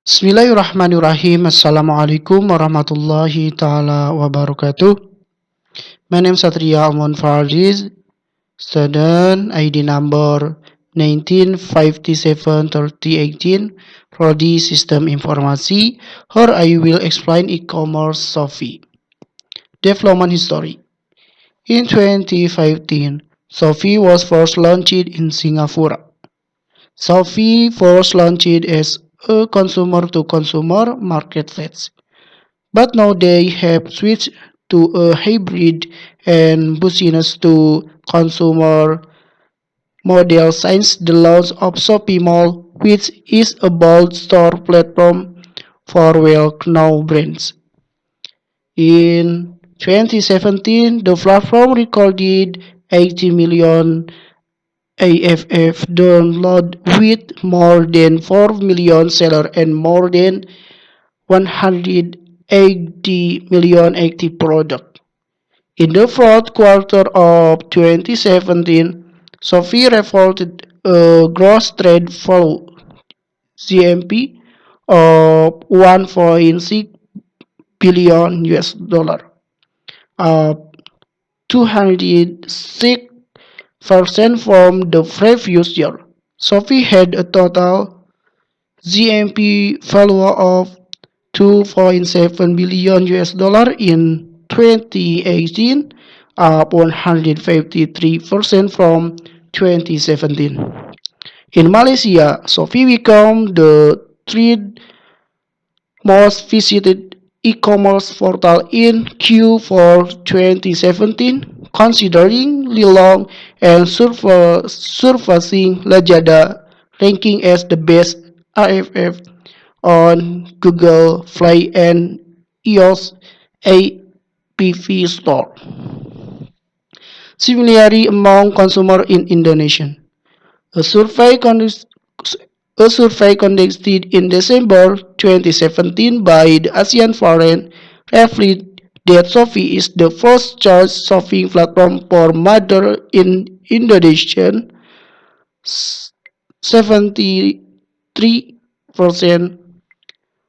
Bismillahirrahmanirrahim. Assalamualaikum warahmatullahi taala wabarakatuh. My name is Satria Amon Fardiz, student ID number 19573018 Prodi Sistem Informasi. Here I will explain e-commerce Shopee. Development history. In 2015, Shopee was first launched in Singapore. Shopee first launched as a consumer-to-consumer marketplace. But now they have switched to a hybrid and business to consumer model since the launch of Shopee Mall, which is a bold store platform for well-known brands. In 2017, the platform recorded 80 million AFF download with more than 4 million sellers and more than 180 million active products. In the fourth quarter of 2017, Shopee reported a gross trade flow (GMP) of 1.6 billion US dollar, up 206% from the previous year. Shopee had a total GMP value of 2.7 billion US dollar in 2018, up 153% from 2017. In Malaysia, Shopee became the third most visited e-commerce portal in Q4 2017, considering Lilong and surpassing Lazada, ranking as the best AFF on Google Play and iOS app store. Similarly, among consumers in Indonesia, a survey conducted in December 2017 by the Asian Foreign revealed that Shopee is the first choice shopping platform for mothers in Indonesia, 73%,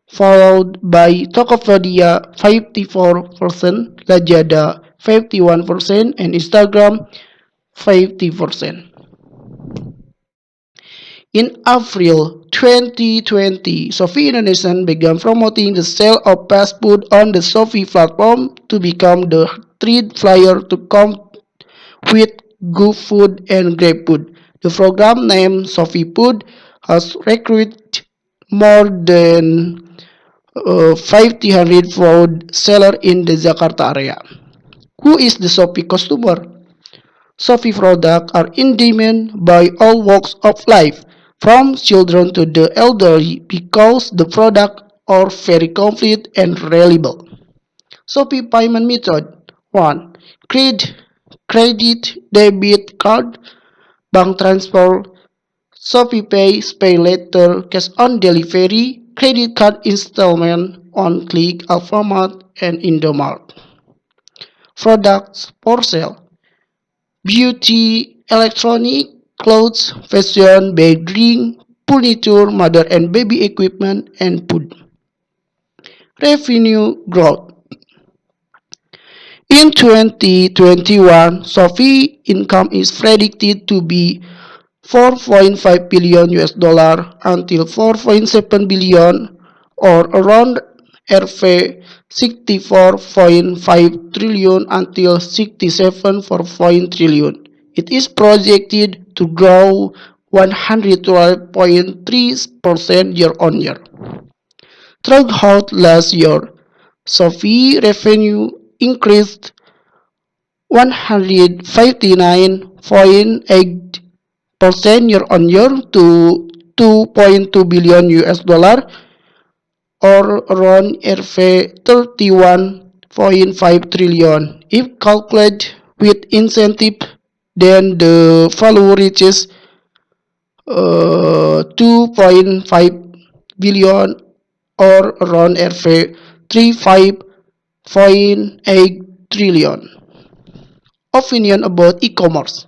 followed by Tokopedia 54%, Lazada 51%, and Instagram 50%. In April 2020, Shopee Indonesia began promoting the sale of fast food on the Shopee platform to become the third player to compete with GoFood and GrabFood. The program named Shopee Food has recruited more than 500 food sellers in the Jakarta area. Who is the Shopee customer? Shopee products are in demand by all walks of life, from children to the elderly, because the products are very complete and reliable. Shopee payment method 1. Credit debit card, bank transfer, Shopee Pay later, cash on delivery, credit card installment on Click, Alfamart, and Indomart. Products for sale: beauty, electronic, clothes, fashion, bakery, furniture, mother and baby equipment, and food. Revenue growth. In 2021, Shopee income is predicted to be 4.5 billion US dollar until 4.7 billion, or around Rp 64.5 trillion until 67.4 trillion. It is projected to grow 112.3% year on year. Throughout last year, Shopee revenue increased 159.8% year on year to 2.2 billion US dollar, or around Rp 31.5 trillion. If calculated with incentive, then the value reaches 2.5 billion, or around Rp 35.8 trillion. Opinion about e-commerce.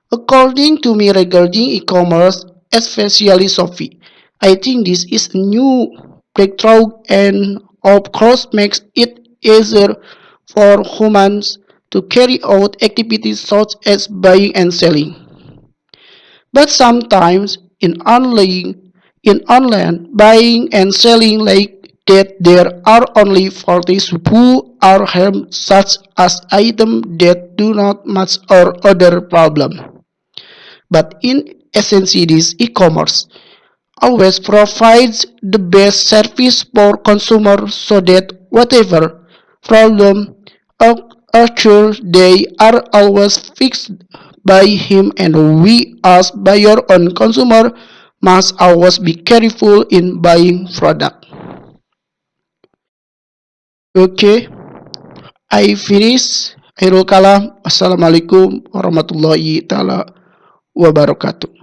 According to me regarding e-commerce, especially Shopee, I think this is a new breakthrough and of course makes it easier for humans to carry out activities such as buying and selling. But sometimes in online buying and selling like that there are only parties who are harmed such as items that do not match or other problem. But in essence this e-commerce always provides the best service for consumers so that whatever problem occurs they are always fixed by him, and we as buyer and consumer must always be careful in buying product. Okay, I finish. Akhirul kalam. Assalamualaikum warahmatullahi taala wabarakatuh.